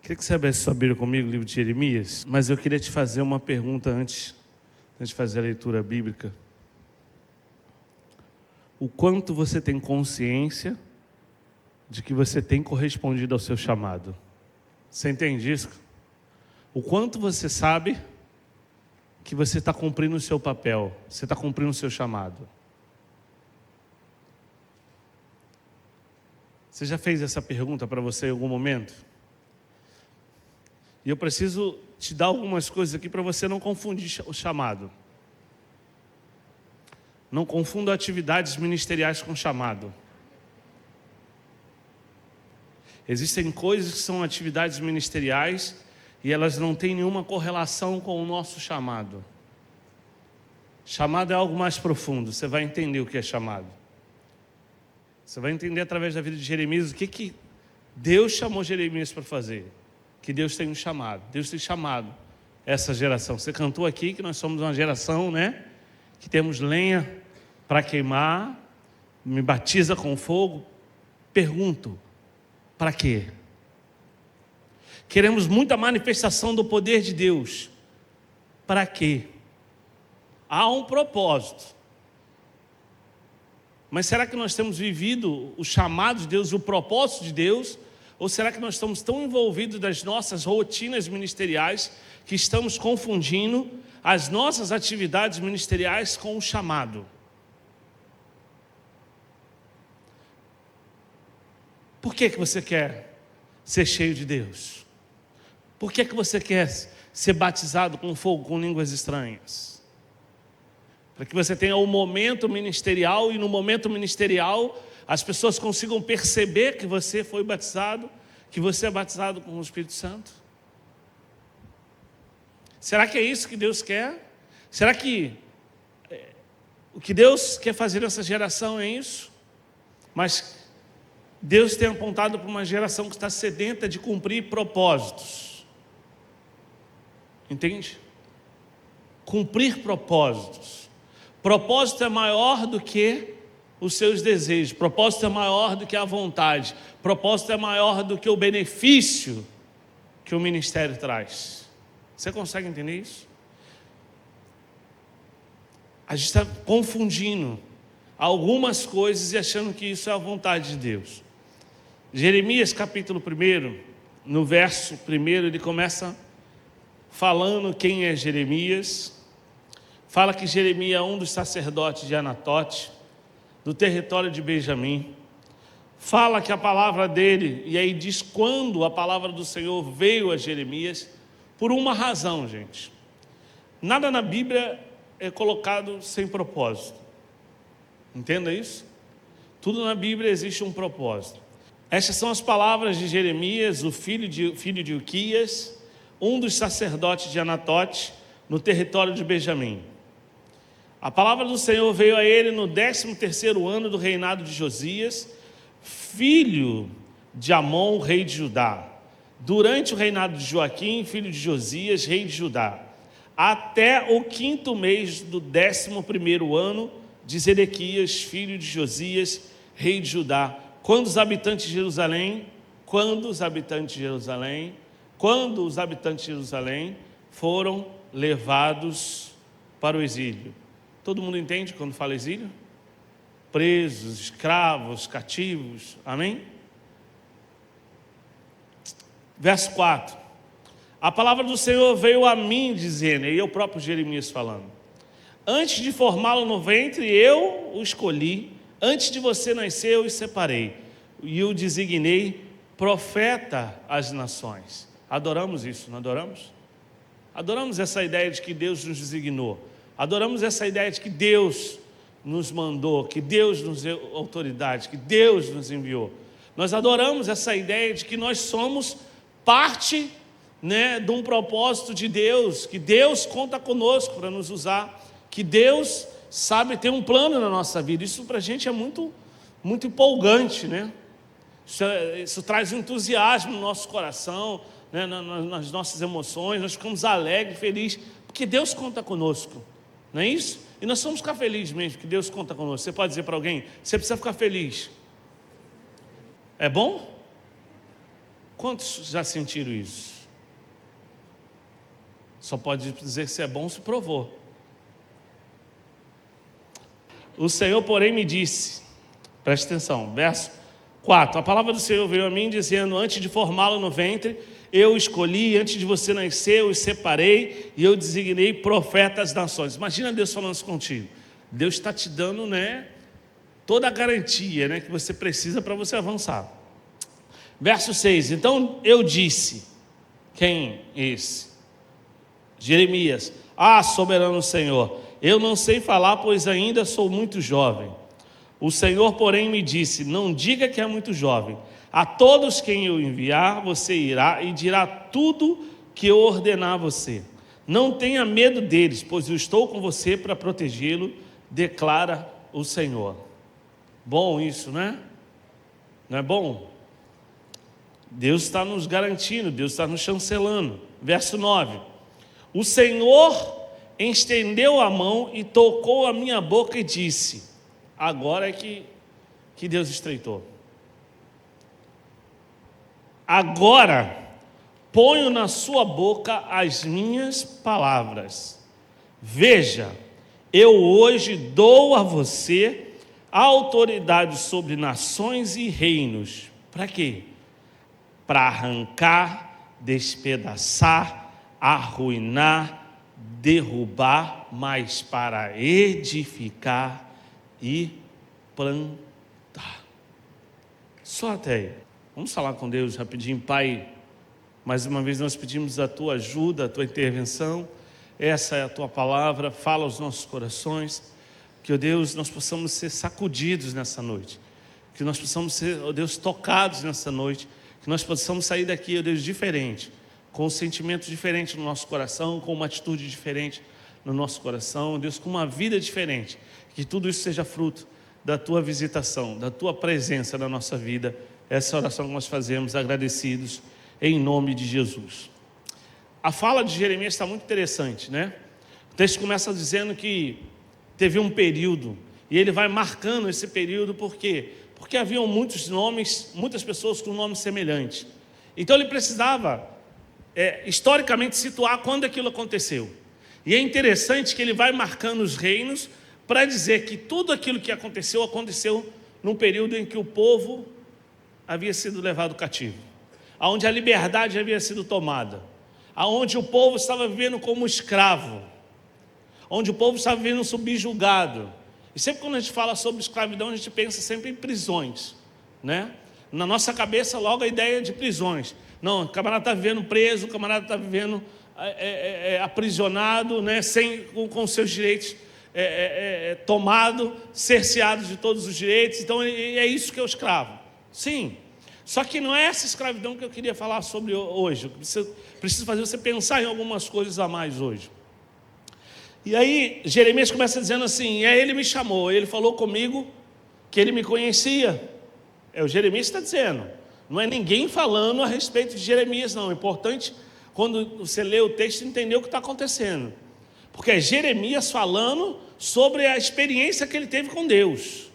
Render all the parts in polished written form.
Queria que você abrisse sua Bíblia comigo, o livro de Jeremias, mas eu queria te fazer uma pergunta antes de fazer a leitura bíblica. O quanto você tem consciência de que você tem correspondido ao seu chamado? Você entende isso? O quanto você sabe que você está cumprindo o seu papel, você está cumprindo o seu chamado? Você já fez essa pergunta para você em algum momento? E eu preciso te dar algumas coisas aqui para você não confundir o chamado. Não confunda atividades ministeriais com chamado. Existem coisas que são atividades ministeriais e elas não têm nenhuma correlação com o nosso chamado. Chamado é algo mais profundo, você vai entender o que é chamado. Você vai entender através da vida de Jeremias o que Deus chamou Jeremias para fazer. Que Deus tem um chamado, Deus tem chamado essa geração. Você cantou aqui que nós somos uma geração, né? Que temos lenha para queimar, me batiza com fogo. Pergunto, para quê? Queremos muita manifestação do poder de Deus. Para quê? Há um propósito. Mas será que nós temos vivido o chamado de Deus, o propósito de Deus? Ou será que nós estamos tão envolvidos nas nossas rotinas ministeriais que estamos confundindo as nossas atividades ministeriais com o chamado? Por que você quer ser cheio de Deus? Por que você quer ser batizado com fogo, com línguas estranhas? Para que você tenha o momento ministerial e no momento ministerial as pessoas consigam perceber que você foi batizado, que você é batizado com o Espírito Santo. Será que é isso que Deus quer? Será que o que Deus quer fazer nessa geração é isso? Mas Deus tem apontado para uma geração que está sedenta de cumprir propósitos. Entende? Cumprir propósitos. Propósito é maior do que os seus desejos, propósito é maior do que a vontade, propósito é maior do que o benefício que o ministério traz. Você consegue entender isso? A gente está confundindo algumas coisas e achando que isso é a vontade de Deus. Jeremias capítulo 1, no verso 1, ele começa falando quem é Jeremias. Fala que Jeremias é um dos sacerdotes de Anatote, do território de Benjamim. Fala que a palavra dele, e aí diz quando a palavra do Senhor veio a Jeremias, por uma razão, gente. Nada na Bíblia é colocado sem propósito. Entenda isso? Tudo na Bíblia existe um propósito. Estas são as palavras de Jeremias, o filho de Ilquias, um dos sacerdotes de Anatote, no território de Benjamim. A palavra do Senhor veio a ele no 13º ano do reinado de Josias, filho de Amon, rei de Judá, durante o reinado de Joaquim, filho de Josias, rei de Judá, até o 5º mês do 11º ano de Zedequias, filho de Josias, rei de Judá, quando os habitantes de Jerusalém foram levados para o exílio. Todo mundo entende quando fala exílio? Presos, escravos, cativos, amém? Verso 4. A palavra do Senhor veio a mim dizendo, e eu próprio Jeremias falando: antes de formá-lo no ventre, eu o escolhi, antes de você nascer, eu o separei, e o designei profeta às nações. Adoramos isso, não adoramos? Adoramos essa ideia de que Deus nos designou. Adoramos essa ideia de que Deus nos mandou, que Deus nos deu autoridade, que Deus nos enviou. Nós adoramos essa ideia de que nós somos parte, de um propósito de Deus, que Deus conta conosco para nos usar, que Deus sabe ter um plano na nossa vida. Isso para a gente é muito, muito empolgante, né? Isso traz entusiasmo no nosso coração, nas nossas emoções, nós ficamos alegres, felizes, porque Deus conta conosco. Não é isso? E nós vamos ficar felizes mesmo, que Deus conta conosco. Você pode dizer para alguém, você precisa ficar feliz. É bom? Quantos já sentiram isso? Só pode dizer que se é bom se provou. O Senhor, porém, me disse, preste atenção, verso 4. A palavra do Senhor veio a mim dizendo: antes de formá-lo no ventre, eu escolhi, antes de você nascer, eu os separei e eu designei profetas das nações. Imagina Deus falando isso contigo. Deus está te dando, toda a garantia, que você precisa para você avançar. Verso 6. Então eu disse, quem esse? Jeremias: soberano Senhor, eu não sei falar, pois ainda sou muito jovem. O Senhor, porém, me disse: não diga que é muito jovem. A todos quem eu enviar, você irá e dirá tudo que eu ordenar a você. Não tenha medo deles, pois eu estou com você para protegê-lo, declara o Senhor. Bom isso, né? Não é bom? Deus está nos garantindo, Deus está nos chancelando. Verso 9. O Senhor estendeu a mão e tocou a minha boca e disse... Agora é que Deus estreitou. Agora ponho na sua boca as minhas palavras. Veja, eu hoje dou a você a autoridade sobre nações e reinos. Para quê? Para arrancar, despedaçar, arruinar, derrubar, mas para edificar e plantar. Só até aí. Vamos falar com Deus rapidinho. Pai, mais uma vez nós pedimos a Tua ajuda, a Tua intervenção. Essa é a Tua palavra, fala aos nossos corações. Que, ó Deus, nós possamos ser sacudidos nessa noite. Que nós possamos ser, ó Deus, tocados nessa noite. Que nós possamos sair daqui, ó Deus, diferente. Com um sentimento diferente no nosso coração, com uma atitude diferente no nosso coração, ó Deus, com uma vida diferente. Que tudo isso seja fruto da Tua visitação, da Tua presença na nossa vida. Essa é a oração que nós fazemos, agradecidos, em nome de Jesus. A fala de Jeremias está muito interessante, O texto começa dizendo que teve um período, e ele vai marcando esse período, por quê? Porque haviam muitos nomes, muitas pessoas com nomes semelhantes. Então ele precisava, historicamente, situar quando aquilo aconteceu. E é interessante que ele vai marcando os reinos, para dizer que tudo aquilo que aconteceu num período em que o povo havia sido levado cativo, onde a liberdade havia sido tomada, onde o povo estava vivendo como escravo, onde o povo estava vivendo subjugado. E sempre quando a gente fala sobre escravidão, a gente pensa sempre em prisões, Na nossa cabeça logo a ideia de prisões. Não, o camarada está vivendo preso, o camarada está vivendo aprisionado, com seus direitos tomado, cerceado de todos os direitos. Então é isso que é o escravo. Sim, só que não é essa escravidão que eu queria falar sobre hoje. Eu preciso fazer você pensar em algumas coisas a mais hoje. E aí Jeremias começa dizendo assim: ele me chamou, ele falou comigo que ele me conhecia. O Jeremias está dizendo, não é ninguém falando a respeito de Jeremias, não. É importante, quando você lê o texto, entender o que está acontecendo. Porque é Jeremias falando sobre a experiência que ele teve com Deus.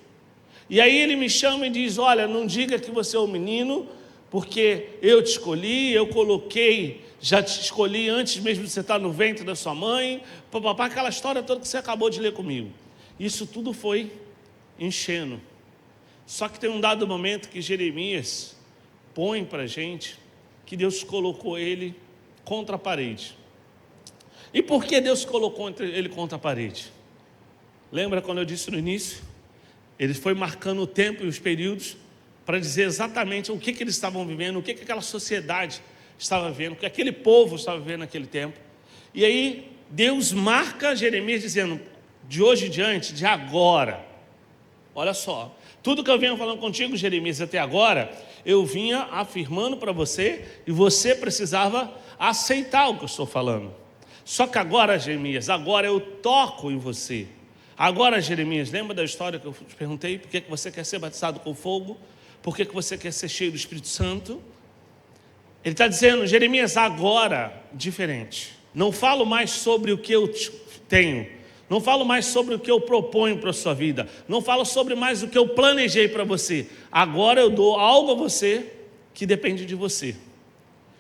E aí ele me chama e diz: olha, não diga que você é um menino, porque eu te escolhi, eu coloquei, já te escolhi antes mesmo de você estar no ventre da sua mãe, papapá, aquela história toda que você acabou de ler comigo. Isso tudo foi enchendo. Só que tem um dado momento que Jeremias põe para a gente que Deus colocou ele contra a parede. E por que Deus colocou ele contra a parede? Lembra quando eu disse no início? Ele foi marcando o tempo e os períodos para dizer exatamente o que eles estavam vivendo, o que aquela sociedade estava vivendo, o que aquele povo estava vivendo naquele tempo. E aí Deus marca Jeremias dizendo: de hoje em diante, de agora, olha só, tudo que eu venho falando contigo, Jeremias, até agora, eu vinha afirmando para você, e você precisava aceitar o que eu estou falando. Só que agora, Jeremias, agora eu toco em você. Agora, Jeremias, lembra da história que eu te perguntei? Por que você quer ser batizado com fogo? Por que você quer ser cheio do Espírito Santo? Ele está dizendo: Jeremias, agora, diferente. Não falo mais sobre o que eu tenho. Não falo mais sobre o que eu proponho para a sua vida. Não falo sobre mais o que eu planejei para você. Agora eu dou algo a você que depende de você.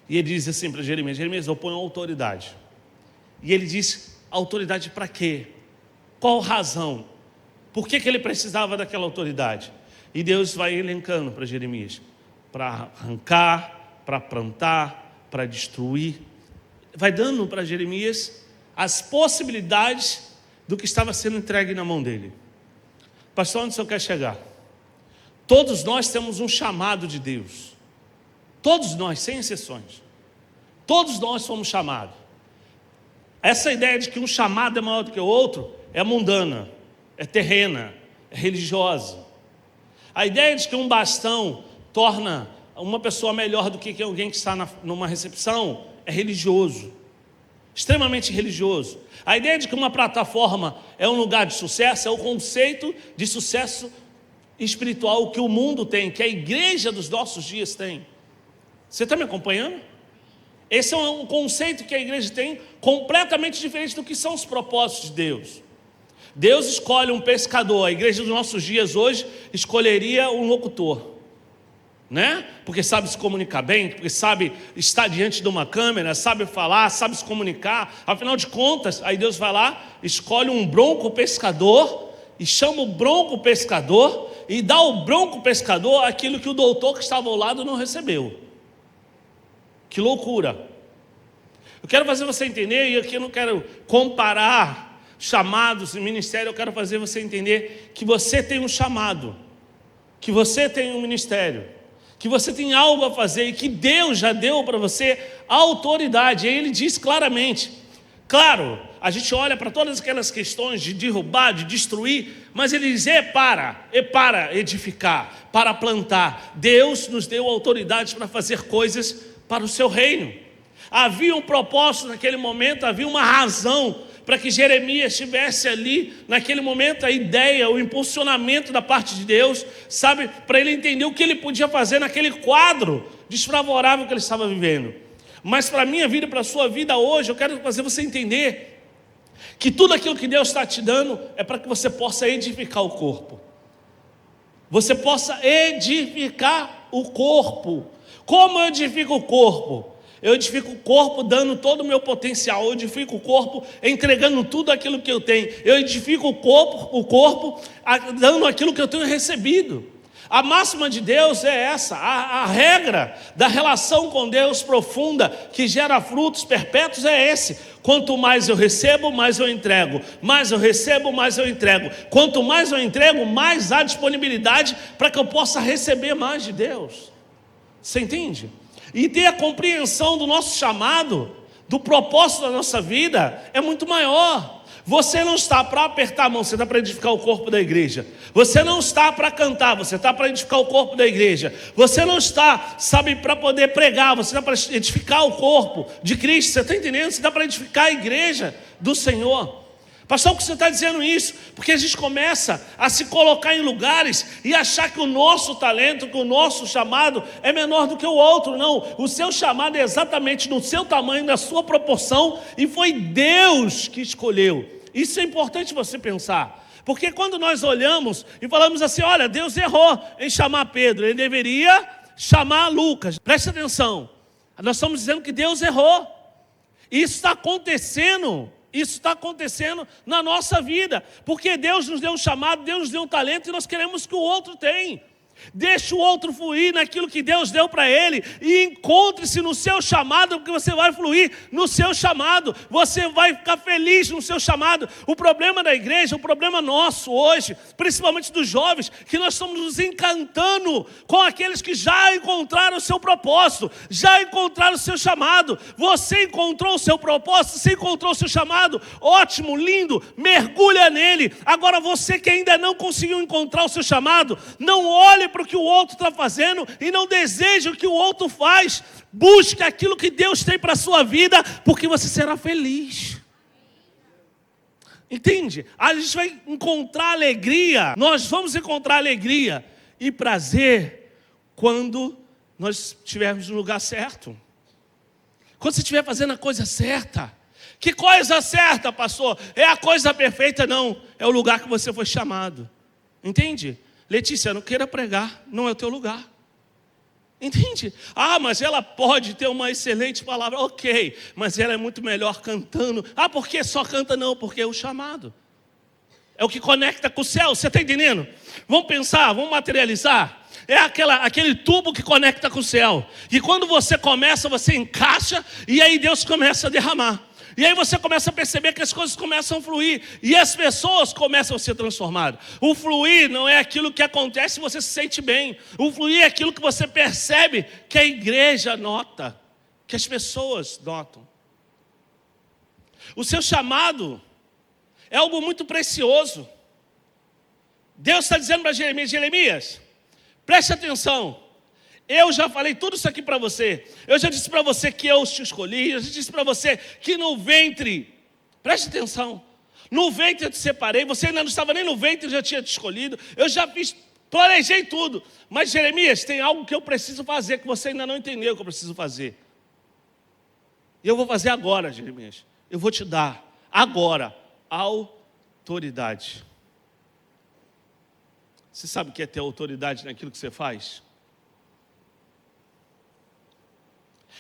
E ele diz assim para Jeremias: Jeremias, eu ponho autoridade. E ele diz: autoridade para quê? Qual razão? Por que ele precisava daquela autoridade? E Deus vai elencando para Jeremias: para arrancar, para plantar, para destruir. Vai dando para Jeremias as possibilidades do que estava sendo entregue na mão dele. Pastor, onde o senhor quer chegar? Todos nós temos um chamado de Deus. Todos nós, sem exceções. Todos nós fomos chamados. Essa ideia de que um chamado é maior do que o outro é mundana, é terrena, é religiosa. A ideia de que um bastão torna uma pessoa melhor do que alguém que está numa recepção é religioso, extremamente religioso. A ideia de que uma plataforma é um lugar de sucesso é o conceito de sucesso espiritual que o mundo tem, que a igreja dos nossos dias tem. Você está me acompanhando? Esse é um conceito que a igreja tem completamente diferente do que são os propósitos de Deus. Deus escolhe um pescador. A igreja dos nossos dias hoje escolheria um locutor, né? Porque sabe se comunicar bem, porque sabe estar diante de uma câmera, sabe falar, sabe se comunicar. Afinal de contas, aí Deus vai lá, escolhe um bronco pescador e chama o bronco pescador e dá ao bronco pescador aquilo que o doutor que estava ao lado não recebeu. Que loucura! Eu quero fazer você entender, e aqui eu não quero comparar chamados e ministério, eu quero fazer você entender que você tem um chamado, que você tem um ministério, que você tem algo a fazer e que Deus já deu para você autoridade. E ele diz claramente, claro, a gente olha para todas aquelas questões de derrubar, de destruir, mas ele diz: é para edificar, para plantar. Deus nos deu autoridade para fazer coisas para o seu reino. Havia um propósito naquele momento, havia uma razão para que Jeremias tivesse ali, naquele momento, a ideia, o impulsionamento da parte de Deus, sabe, para ele entender o que ele podia fazer naquele quadro desfavorável que ele estava vivendo. Mas para a minha vida e para a sua vida hoje, eu quero fazer você entender que tudo aquilo que Deus está te dando é para que você possa edificar o corpo. Você possa edificar o corpo. Como eu edifico o corpo? Eu edifico o corpo dando todo o meu potencial. Eu edifico o corpo entregando tudo aquilo que eu tenho. Eu edifico o corpo dando aquilo que eu tenho recebido. A máxima de Deus é essa. A regra da relação com Deus profunda, que gera frutos perpétuos, é esse: quanto mais eu recebo, mais eu entrego. Mais eu recebo, mais eu entrego. Quanto mais eu entrego, mais há disponibilidade para que eu possa receber mais de Deus. Você entende? E ter a compreensão do nosso chamado, do propósito da nossa vida, é muito maior. Você não está para apertar a mão, você está para edificar o corpo da igreja. Você não está para cantar, você está para edificar o corpo da igreja. Você não está, sabe, para poder pregar, você está para edificar o corpo de Cristo. Você está entendendo? Você está para edificar a igreja do Senhor. Pastor, por que você está dizendo isso? Porque a gente começa a se colocar em lugares e achar que o nosso talento, que o nosso chamado é menor do que o outro. Não, o seu chamado é exatamente no seu tamanho, na sua proporção, e foi Deus que escolheu. Isso é importante você pensar, porque quando nós olhamos e falamos assim: olha, Deus errou em chamar Pedro, ele deveria chamar Lucas. Preste atenção, nós estamos dizendo que Deus errou. Isso está acontecendo. Isso está acontecendo na nossa vida, porque Deus nos deu um chamado, Deus nos deu um talento, e nós queremos que o outro tenha. Deixe o outro fluir naquilo que Deus deu para ele, e encontre-se no seu chamado, porque você vai fluir no seu chamado, você vai ficar feliz no seu chamado. O problema da igreja, o problema nosso hoje, principalmente dos jovens, que nós estamos nos encantando com aqueles que já encontraram o seu propósito, já encontraram o seu chamado. Você encontrou o seu propósito, você encontrou o seu chamado, ótimo, lindo, mergulha nele. Agora você que ainda não conseguiu encontrar o seu chamado, não olhe para o que o outro está fazendo e não deseje o que o outro faz. Busque aquilo que Deus tem para a sua vida, porque você será feliz. Entende? A gente vai encontrar alegria, nós vamos encontrar alegria e prazer quando nós estivermos no lugar certo. Quando você estiver fazendo a coisa certa. Que coisa certa, pastor? É a coisa perfeita? Não, é o lugar que você foi chamado. Entende? Letícia, não queira pregar, não é o teu lugar. Entende? Mas ela pode ter uma excelente palavra, ok, mas ela é muito melhor cantando. Por que só canta? Não, porque é o chamado. É o que conecta com o céu, você está entendendo? Vamos pensar, vamos materializar. É aquele tubo que conecta com o céu. E quando você começa, você encaixa, e aí Deus começa a derramar. E aí você começa a perceber que as coisas começam a fluir. E as pessoas começam a ser transformadas. O fluir não é aquilo que acontece e você se sente bem. O fluir é aquilo que você percebe que a igreja nota. Que as pessoas notam. O seu chamado é algo muito precioso. Deus está dizendo para Jeremias: Jeremias, preste atenção. Eu já falei tudo isso aqui para você. Eu já disse para você que eu te escolhi. Eu já disse para você que no ventre, preste atenção, no ventre eu te separei. Você ainda não estava nem no ventre, eu já tinha te escolhido. Eu já planejei tudo. Mas Jeremias, tem algo que eu preciso fazer, que você ainda não entendeu que eu preciso fazer. E eu vou fazer agora, Jeremias. Eu vou te dar agora autoridade. Você sabe o que é ter autoridade naquilo que você faz?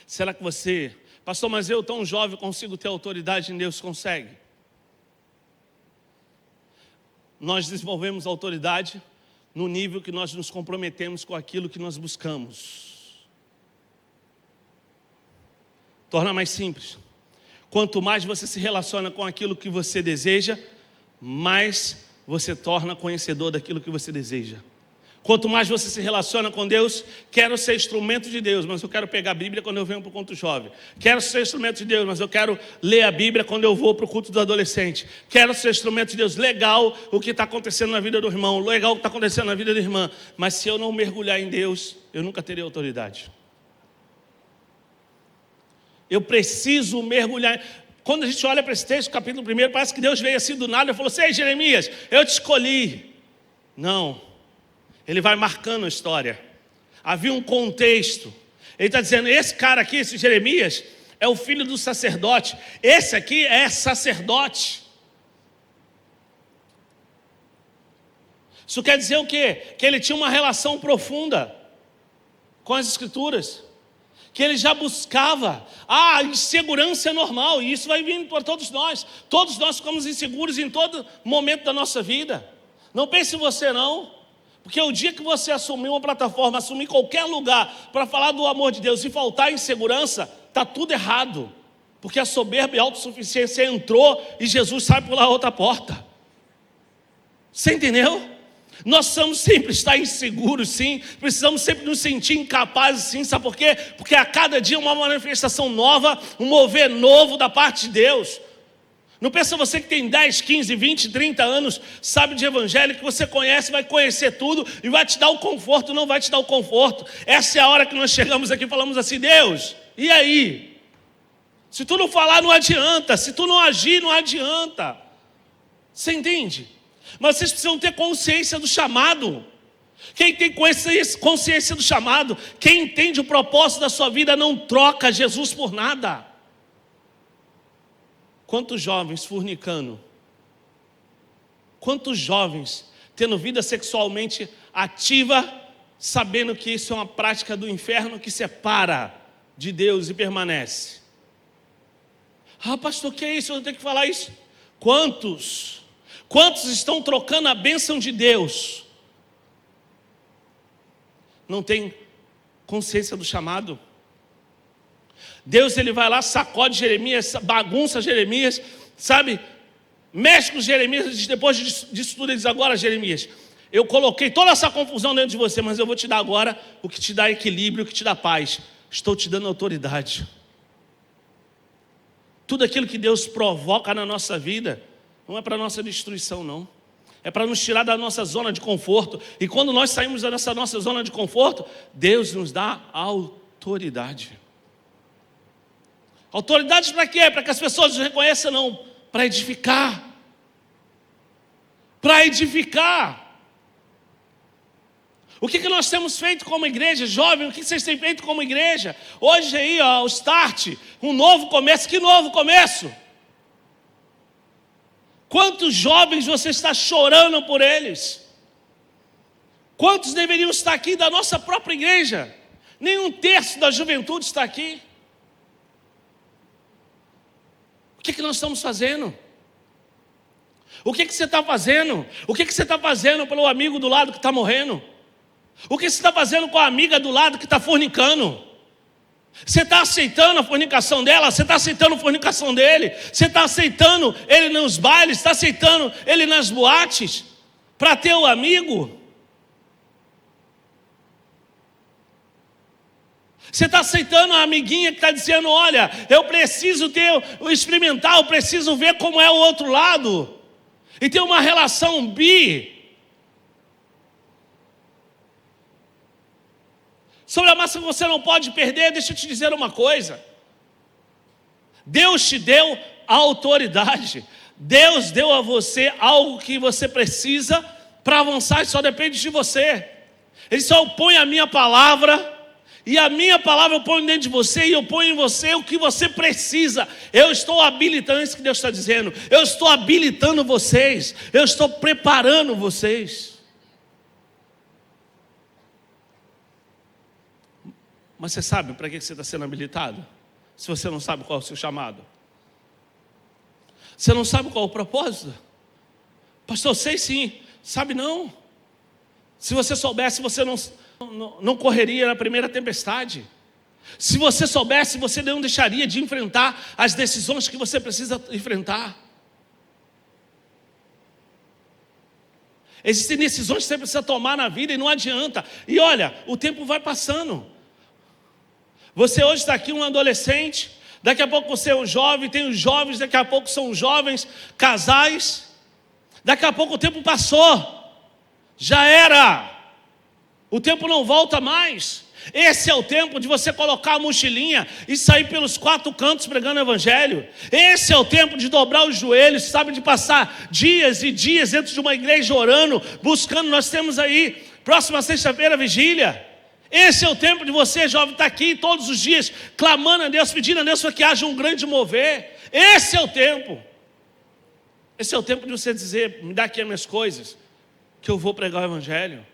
Será que você, pastor, mas eu tão jovem consigo ter autoridade em Deus? Consegue? Nós desenvolvemos autoridade no nível que nós nos comprometemos com aquilo que nós buscamos. Torna mais simples. Quanto mais você se relaciona com aquilo que você deseja, mais você torna conhecedor daquilo que você deseja. Quanto mais você se relaciona com Deus, quero ser instrumento de Deus, mas eu quero pegar a Bíblia quando eu venho para o culto jovem. Quero ser instrumento de Deus, mas eu quero ler a Bíblia quando eu vou para o culto do adolescente. Quero ser instrumento de Deus. Legal o que está acontecendo na vida do irmão, legal o que está acontecendo na vida da irmã, mas se eu não mergulhar em Deus, eu nunca terei autoridade. Eu preciso mergulhar. Quando a gente olha para esse texto, capítulo 1, parece que Deus veio assim do nada e falou assim: ei, Jeremias, eu te escolhi. Não. Ele vai marcando a história. Havia um contexto. Ele está dizendo: esse cara aqui, esse Jeremias, é o filho do sacerdote. Esse aqui é sacerdote. Isso quer dizer o quê? Que ele tinha uma relação profunda com as Escrituras. Que ele já buscava. A insegurança é normal, e isso vai vindo para todos nós. Todos nós ficamos inseguros em todo momento da nossa vida. Não pense você não. Porque o dia que você assumir uma plataforma, assumir qualquer lugar para falar do amor de Deus e faltar insegurança, está tudo errado. Porque a soberba e a autossuficiência entrou e Jesus sai por lá outra porta. Você entendeu? Nós precisamos sempre estar inseguros, sim. Precisamos sempre nos sentir incapazes, sim. Sabe por quê? Porque a cada dia uma manifestação nova, um mover novo da parte de Deus. Não pensa você que tem 10, 15, 20, 30 anos, sabe de evangelho, que você conhece, vai conhecer tudo e vai te dar o conforto. Não vai te dar o conforto. Essa é a hora que nós chegamos aqui e falamos assim: Deus, e aí? Se tu não falar, não adianta. Se tu não agir, não adianta. Você entende? Mas vocês precisam ter consciência do chamado. Quem tem consciência do chamado, quem entende o propósito da sua vida, não troca Jesus por nada. Quantos jovens fornicando? Quantos jovens tendo vida sexualmente ativa, sabendo que isso é uma prática do inferno que separa de Deus e permanece? Pastor, o que é isso? Eu tenho que falar isso. Quantos estão trocando a bênção de Deus? Não tem consciência do chamado? Deus, ele vai lá, sacode Jeremias, bagunça Jeremias, sabe? Mexe com Jeremias, depois disso tudo ele diz: agora, Jeremias, eu coloquei toda essa confusão dentro de você, mas eu vou te dar agora o que te dá equilíbrio, o que te dá paz. Estou te dando autoridade. Tudo aquilo que Deus provoca na nossa vida, não é para nossa destruição, não. É para nos tirar da nossa zona de conforto. E quando nós saímos dessa nossa zona de conforto, Deus nos dá autoridade. Autoridade para quê? Para que as pessoas nos reconheçam? Não, para edificar. Para edificar. O que nós temos feito como igreja? Jovem, o que vocês têm feito como igreja? Hoje aí, o Start, um novo começo. Que novo começo? Quantos jovens você está chorando por eles? Quantos deveriam estar aqui da nossa própria igreja? Nem um terço da juventude está aqui. O que nós estamos fazendo? O que você está fazendo? O que você está fazendo pelo amigo do lado que está morrendo? O que você está fazendo com a amiga do lado que está fornicando? Você está aceitando a fornicação dela? Você está aceitando a fornicação dele? Você está aceitando ele nos bailes? Está aceitando ele nas boates? Para ter o amigo? Você está aceitando a amiguinha que está dizendo, olha, eu preciso experimentar, eu preciso ver como é o outro lado. E ter uma relação bi. Sobre a massa que você não pode perder, deixa eu te dizer uma coisa. Deus te deu a autoridade. Deus deu a você algo que você precisa para avançar, só depende de você. Ele só põe a minha palavra, e a minha palavra eu ponho dentro de você, e eu ponho em você o que você precisa. Eu estou habilitando, é isso que Deus está dizendo. Eu estou habilitando vocês, eu estou preparando vocês. Mas você sabe para que você está sendo habilitado? Se você não sabe qual é o seu chamado. Você não sabe qual é o propósito? Pastor, eu sei sim. Sabe não. Se você soubesse, você não correria na primeira tempestade. Se você soubesse, você não deixaria de enfrentar as decisões que você precisa enfrentar. Existem decisões que você precisa tomar na vida e não adianta. E olha, o tempo vai passando. Você hoje está aqui um adolescente, daqui a pouco você é um jovem, tem os jovens, daqui a pouco são jovens, casais. Daqui a pouco o tempo passou, já era, o tempo não volta mais. Esse é o tempo de você colocar a mochilinha e sair pelos 4 cantos pregando o evangelho. Esse é o tempo de dobrar os joelhos, sabe, de passar dias e dias dentro de uma igreja orando, buscando. Nós temos aí, próxima sexta-feira, vigília. Esse é o tempo de você, jovem, estar aqui todos os dias, clamando a Deus, pedindo a Deus para que haja um grande mover. Esse é o tempo. Esse é o tempo de você dizer, me dá aqui as minhas coisas, que eu vou pregar o evangelho.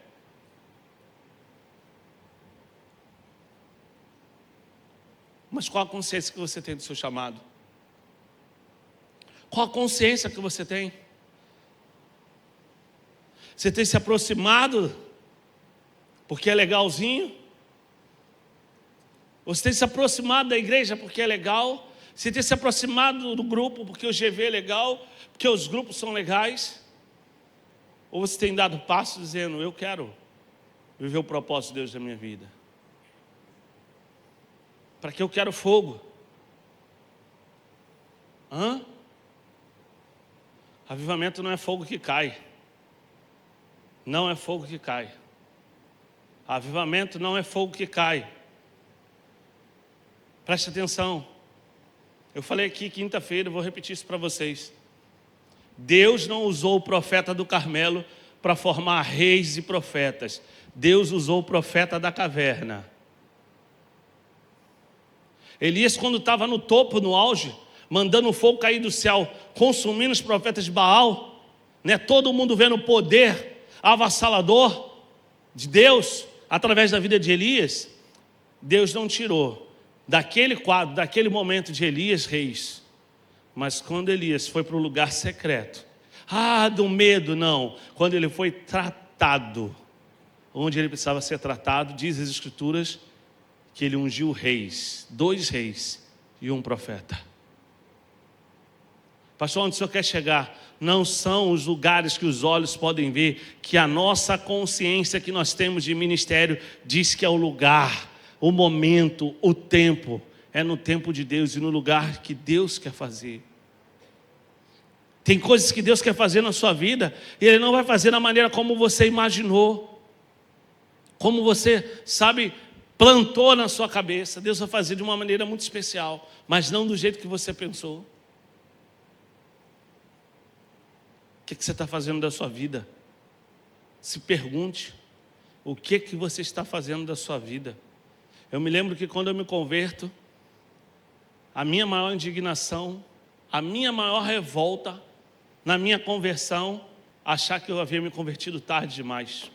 Mas qual a consciência que você tem do seu chamado? Qual a consciência que você tem? Você tem se aproximado porque é legalzinho? Você tem se aproximado da igreja porque é legal? Você tem se aproximado do grupo porque o GV é legal? Porque os grupos são legais? Ou você tem dado passo dizendo, eu quero viver o propósito de Deus na minha vida? Para que eu quero fogo? Avivamento não é fogo que cai. Não é fogo que cai. Avivamento não é fogo que cai. Preste atenção. Eu falei aqui quinta-feira, vou repetir isso para vocês. Deus não usou o profeta do Carmelo para formar reis e profetas. Deus usou o profeta da caverna. Elias, quando estava no topo, no auge, mandando o fogo cair do céu, consumindo os profetas de Baal, né? Todo mundo vendo o poder avassalador de Deus através da vida de Elias. Deus não tirou daquele quadro, daquele momento de Elias, reis. Mas quando Elias foi para o lugar secreto, do medo, não. Quando ele foi tratado, onde ele precisava ser tratado, diz as Escrituras, que ele ungiu reis, 2 reis e 1 profeta. Pastor, onde o senhor quer chegar? Não são os lugares que os olhos podem ver, que a nossa consciência que nós temos de ministério diz que é o lugar, o momento, o tempo. É no tempo de Deus e no lugar que Deus quer fazer. Tem coisas que Deus quer fazer na sua vida e Ele não vai fazer da maneira como você imaginou, como você, sabe, plantou na sua cabeça. Deus vai fazer de uma maneira muito especial, mas não do jeito que você pensou. O que você está fazendo da sua vida? Se pergunte, o que você está fazendo da sua vida? Eu me lembro que quando eu me converto, a minha maior indignação, a minha maior revolta na minha conversão, achar que eu havia me convertido tarde demais.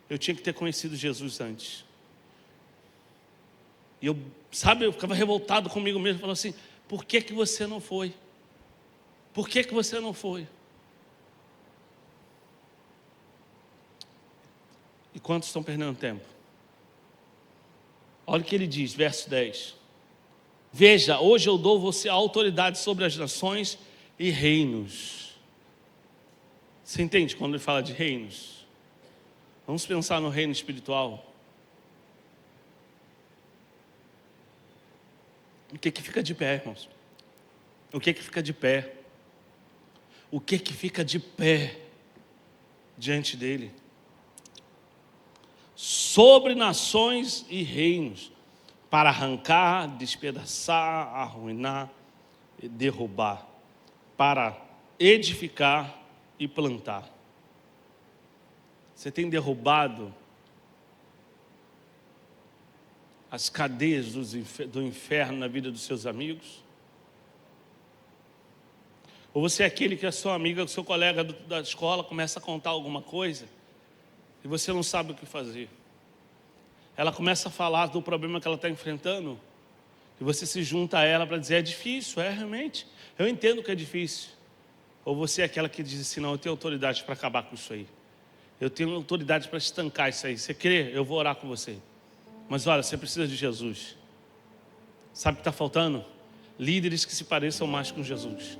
eu tinha que ter conhecido Jesus antes. E eu ficava revoltado comigo mesmo, falando assim, por que você não foi? Por que você não foi? E quantos estão perdendo tempo? Olha o que ele diz, verso 10. Veja, hoje eu dou você a autoridade sobre as nações e reinos. Você entende quando ele fala de reinos? Vamos pensar no reino espiritual. O que fica de pé, irmãos? O que fica de pé? O que fica de pé diante dele? Sobre nações e reinos, para arrancar, despedaçar, arruinar e derrubar, para edificar e plantar. Você tem derrubado as cadeias do inferno na vida dos seus amigos? Ou você é aquele que a sua amiga, o seu colega da escola começa a contar alguma coisa e você não sabe o que fazer? Ela começa a falar do problema que ela está enfrentando e você se junta a ela para dizer, é difícil, realmente, eu entendo que é difícil. Ou você é aquela que diz assim, não, eu tenho autoridade para acabar com isso aí. Eu tenho autoridade para estancar isso aí. Você crê? Eu vou orar com você. Mas olha, você precisa de Jesus. Sabe o que está faltando? Líderes que se pareçam mais com Jesus.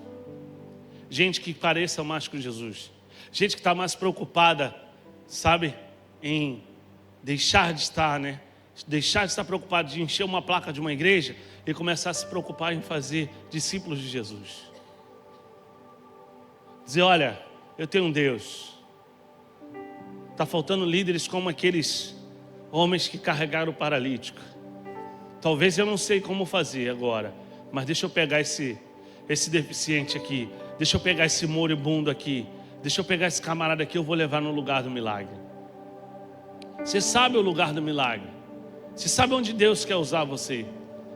Gente que pareça mais com Jesus. Gente que está mais preocupada, sabe, em deixar de estar, deixar de estar preocupado de encher uma placa de uma igreja e começar a se preocupar em fazer discípulos de Jesus. Dizer, olha, eu tenho um Deus. Está faltando líderes como aqueles homens que carregaram o paralítico. Talvez eu não sei como fazer agora, mas deixa eu pegar esse deficiente aqui, deixa eu pegar esse moribundo aqui, deixa eu pegar esse camarada aqui, eu vou levar no lugar do milagre. Você sabe o lugar do milagre. Você sabe onde Deus quer usar você.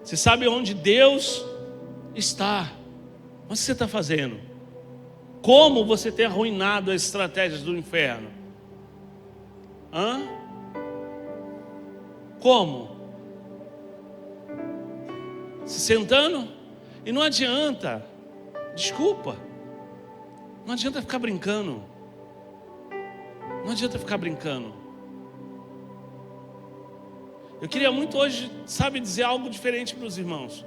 Você sabe onde Deus está. Mas o que você está fazendo? Como você tem arruinado as estratégias do inferno? Como? Se sentando? E não adianta. Desculpa. Não adianta ficar brincando. Não adianta ficar brincando. Eu queria muito hoje, sabe, dizer algo diferente para os irmãos.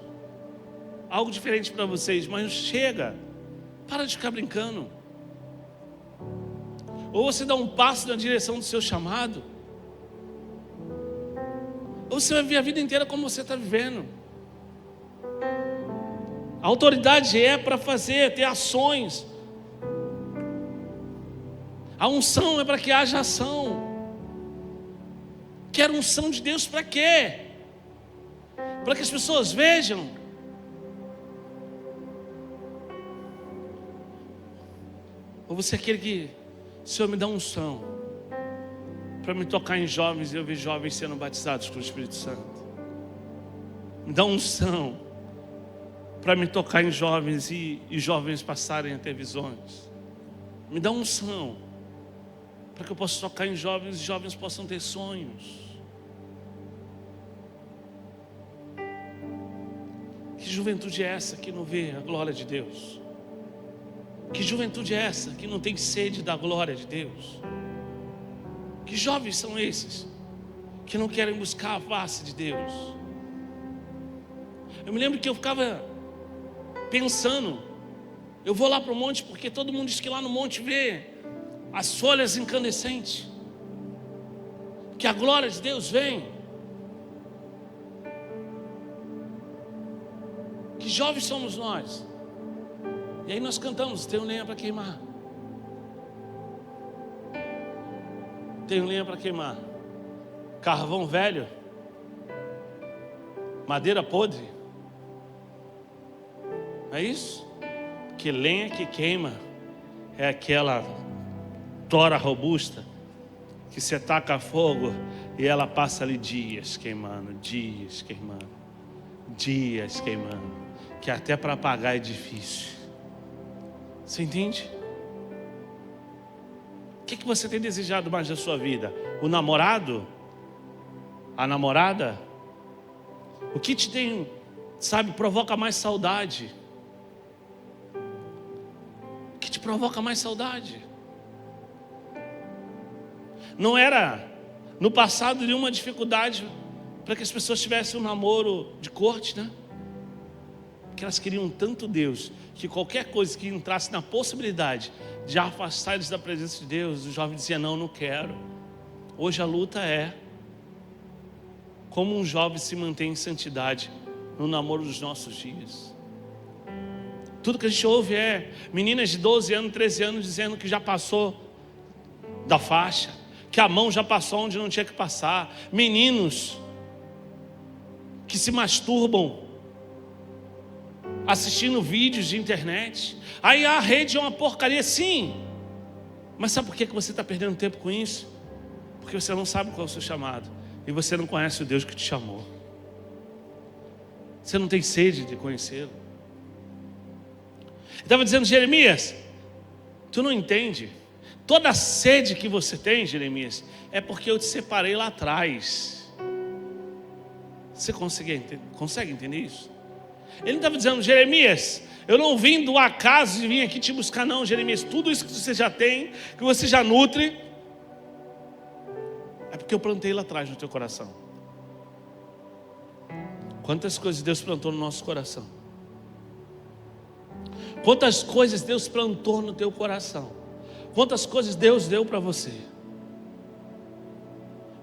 Algo diferente para vocês, mas chega. Para de ficar brincando. Ou você dá um passo na direção do seu chamado, ou você vai viver a vida inteira como você está vivendo. A autoridade é para ter ações. A unção é para que haja ação. Quero unção de Deus para quê? Para que as pessoas vejam. Ou você é aquele que, Senhor, me dá unção para me tocar em jovens e eu ver jovens sendo batizados com o Espírito Santo. Me dá unção para me tocar em jovens e jovens passarem a ter visões. Me dá unção para que eu possa tocar em jovens e jovens possam ter sonhos. Que juventude é essa que não vê a glória de Deus? Que juventude é essa que não tem sede da glória de Deus? Que jovens são esses que não querem buscar a face de Deus? Eu me lembro que eu ficava pensando, eu vou lá para o monte porque todo mundo diz que lá no monte vê as folhas incandescentes, que a glória de Deus vem. Que jovens somos nós? E aí nós cantamos, tenho lenha para queimar. Tenho lenha para queimar. Carvão velho, madeira podre. Não é isso? Que lenha que queima é aquela tora robusta que você taca fogo e ela passa ali dias queimando, dias queimando, dias queimando, que até para apagar é difícil. Você entende? O que você tem desejado mais da sua vida? o namorado, a namorada? O que te tem, sabe, provoca mais saudade? O que te provoca mais saudade? Não era no passado nenhuma dificuldade para que as pessoas tivessem um namoro de corte, né? Que elas queriam tanto Deus, que qualquer coisa que entrasse na possibilidade de afastar eles da presença de Deus, o jovem dizia: não, não quero. Hoje a luta é como um jovem se mantém em santidade no namoro dos nossos dias. Tudo que a gente ouve é meninas de 12 anos, 13 anos dizendo que já passou da faixa, que a mão já passou onde não tinha que passar. Meninos que se masturbam assistindo vídeos de internet. Aí a rede é uma porcaria, sim. Mas sabe por que você está perdendo tempo com isso? Porque você não sabe qual é o seu chamado. E você não conhece o Deus que te chamou. Você não tem sede de conhecê-lo. Ele estava dizendo: Jeremias, tu não entende. Toda a sede que você tem, Jeremias, é porque eu te separei lá atrás. Você consegue entender isso? Ele não estava dizendo: Jeremias, eu não vim do acaso e vim aqui te buscar, não, Jeremias. Tudo isso que você já tem, que você já nutre, é porque eu plantei lá atrás no teu coração. Quantas coisas Deus plantou no nosso coração? Quantas coisas Deus plantou no teu coração? Quantas coisas Deus deu para você?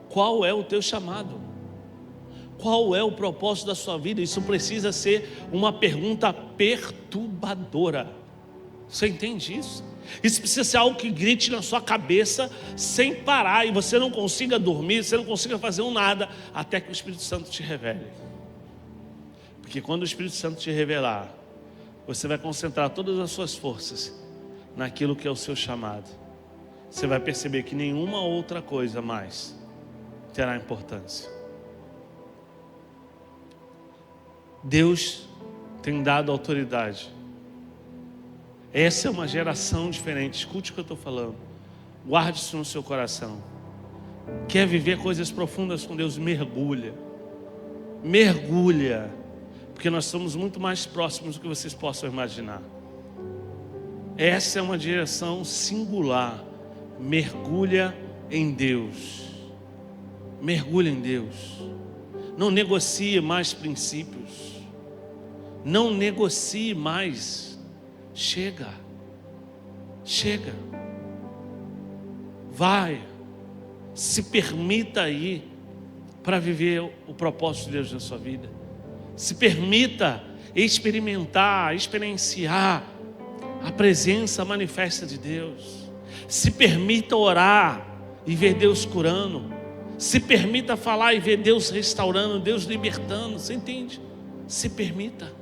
Qual é o teu chamado? Qual é o propósito da sua vida? Isso precisa ser uma pergunta perturbadora. Você entende isso? Isso precisa ser algo que grite na sua cabeça sem parar, e você não consiga dormir, você não consiga fazer nada até que o Espírito Santo te revele. Porque quando o Espírito Santo te revelar, você vai concentrar todas as suas forças naquilo que é o seu chamado. Você vai perceber que nenhuma outra coisa mais terá importância. Deus tem dado autoridade. Essa é uma geração diferente. Escute o que eu estou falando. Guarde isso no seu coração. Quer viver coisas profundas com Deus? Mergulha. Mergulha. Porque nós somos muito mais próximos do que vocês possam imaginar. Essa é uma direção singular. Mergulha em Deus. Mergulha em Deus. Não negocie mais princípios. Não negocie mais. Chega. Chega. Vai. Se permita ir para viver o propósito de Deus na sua vida. Se permita experimentar, experienciar a presença manifesta de Deus. Se permita orar e ver Deus curando. Se permita falar e ver Deus restaurando, Deus libertando. Você entende? Se permita.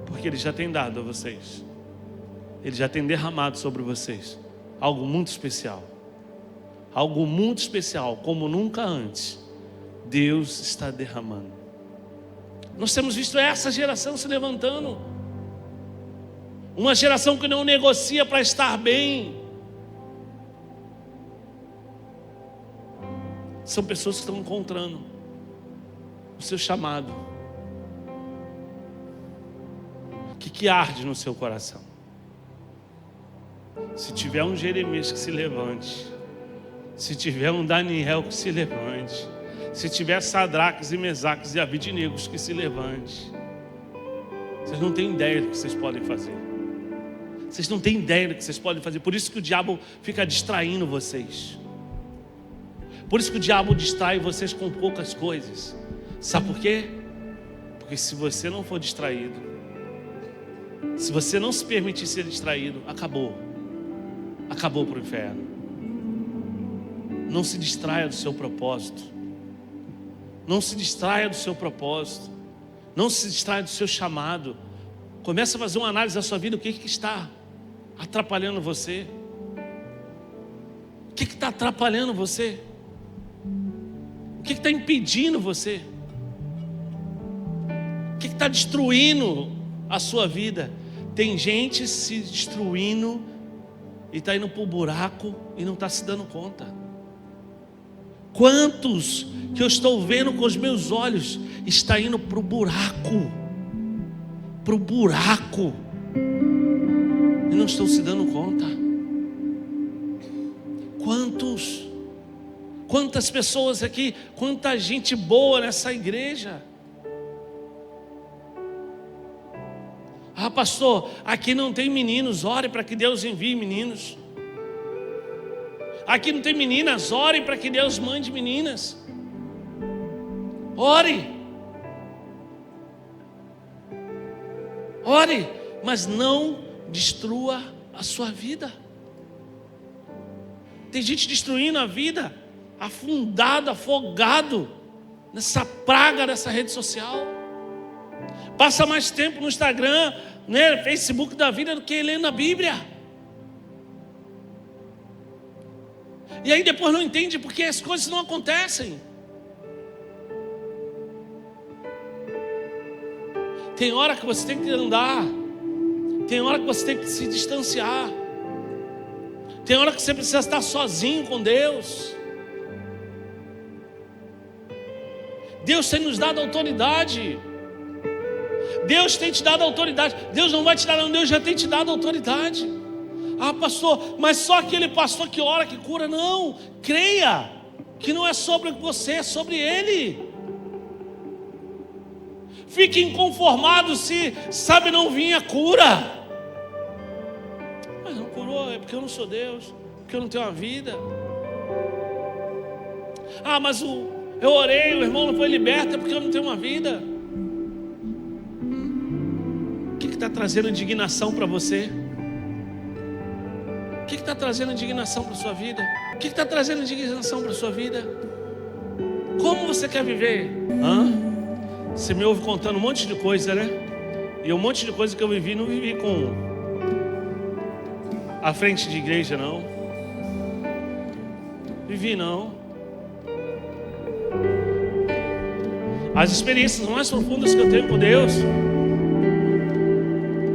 Porque Ele já tem dado a vocês. Ele já tem derramado sobre vocês algo muito especial. Algo muito especial, como nunca antes. Deus está derramando. Nós temos visto essa geração se levantando. Uma geração que não negocia para estar bem. São pessoas que estão encontrando o seu chamado. O que arde no seu coração? Se tiver um Jeremias que se levante, se tiver um Daniel que se levante, se tiver Sadraques e Mesaques e Abidnegos que se levante, vocês não têm ideia do que vocês podem fazer. Vocês não têm ideia do que vocês podem fazer. Por isso que o diabo fica distraindo vocês. Por isso que o diabo distrai vocês com poucas coisas. Sabe por quê? Porque se você não for distraído, se você não se permitir ser distraído, acabou. Acabou para o inferno. Não se distraia do seu propósito. Não se distraia do seu propósito. Não se distraia do seu chamado. Comece a fazer uma análise da sua vida. O que está atrapalhando você? O que está atrapalhando você? O que está impedindo você? O que está destruindo a sua vida? Tem gente se destruindo e está indo para o buraco e não está se dando conta. Quantos que eu estou vendo com os meus olhos está indo para o buraco, e não estão se dando conta? Quantas pessoas aqui, quanta gente boa nessa igreja. Ah, pastor, aqui não tem meninos, ore para que Deus envie meninos. Aqui não tem meninas, ore para que Deus mande meninas. Ore, mas não destrua a sua vida. Tem gente destruindo a vida, afogado nessa praga dessa rede social. Passa mais tempo no Instagram, né, Facebook da vida do que lendo a Bíblia. E aí depois não entende porque as coisas não acontecem. Tem hora que você tem que andar, tem hora que você tem que se distanciar, tem hora que você precisa estar sozinho com Deus. Deus tem nos dado autoridade. Deus tem te dado autoridade. Deus não vai te dar, não. Deus já tem te dado autoridade. Ah, pastor, mas só aquele pastor que ora, que cura. Não, creia que não é sobre você, é sobre Ele. Fique inconformado se, sabe, não vir a cura. Mas não curou, é porque eu não sou Deus, porque eu não tenho uma vida. Ah, mas eu orei, o irmão não foi liberto, é porque eu não tenho uma vida. O que está trazendo indignação para você? O que está trazendo indignação para a sua vida? O que está trazendo indignação para a sua vida? Como você quer viver? Você me ouve contando um monte de coisa, né? E um monte de coisa que eu vivi, não vivi com a frente de igreja, não. Vivi, não. As experiências mais profundas que eu tenho com Deus,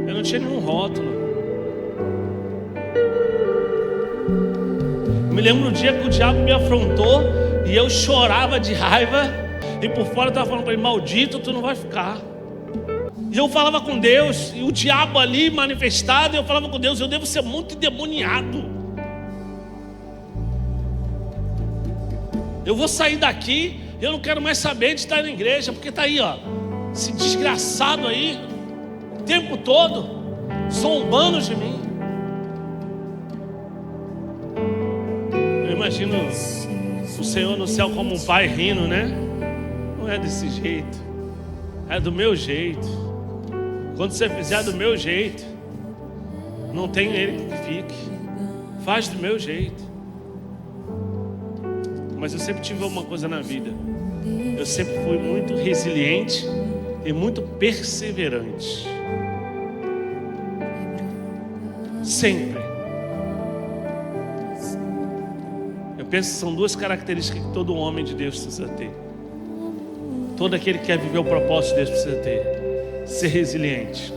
eu não tinha nenhum rótulo. Eu me lembro do dia que o diabo me afrontou e eu chorava de raiva. E por fora eu estava falando para ele: maldito, tu não vai ficar. E eu falava com Deus, e o diabo ali manifestado, e eu falava com Deus: eu devo ser muito endemoniado. Eu vou sair daqui, eu não quero mais saber de estar na igreja, porque está aí, ó, esse desgraçado aí, o tempo todo, zombando de mim. Eu imagino o Senhor no céu como um pai rindo, né? Não é desse jeito, é do meu jeito. Quando você fizer do meu jeito, não tem ele que fique. Faz do meu jeito. Mas eu sempre tive uma coisa na vida: eu sempre fui muito resiliente e muito perseverante. Sempre. Eu penso que são duas características que todo homem de Deus precisa ter. Todo aquele que quer viver o propósito de Deus precisa ter: ser resiliente.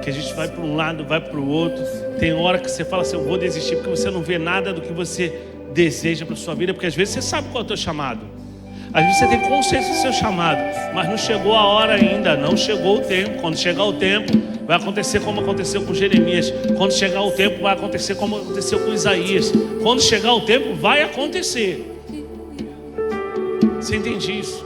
Que a gente vai para um lado, vai para o outro. Tem hora que você fala assim: eu vou desistir, porque você não vê nada do que você deseja para a sua vida. Porque às vezes você sabe qual é o teu chamado, às vezes você tem consciência do seu chamado, mas não chegou a hora ainda, não chegou o tempo. Quando chegar o tempo, vai acontecer como aconteceu com Jeremias. Quando chegar o tempo, vai acontecer como aconteceu com Isaías. Quando chegar o tempo, vai acontecer. Você entende isso?